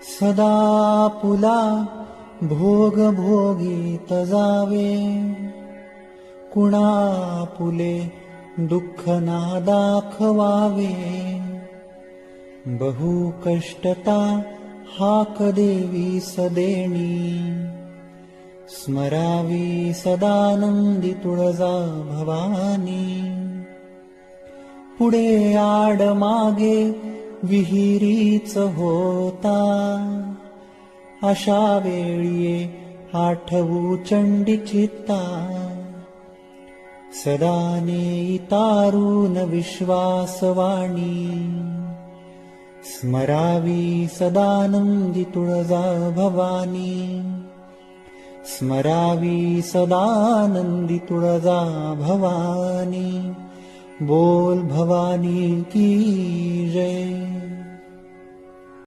सदा पुला भोग भोगीत जावे, कुणा पुले दुःख ना दाखवावे. बहु कष्टता हाक देवी सदेणी, स्मरावी सदानंदी तुळजा भवानी. पुढे आड मागे विहिरीच होता, अशा वेळी आठवू चंडी चित्ता. सदा नेई तारून विश्वासवाणी, स्मरावी सदानंदी तुळजा भवानी. स्मरावी सदानंदी तुळजा भवानी. बोल भवानी की जय.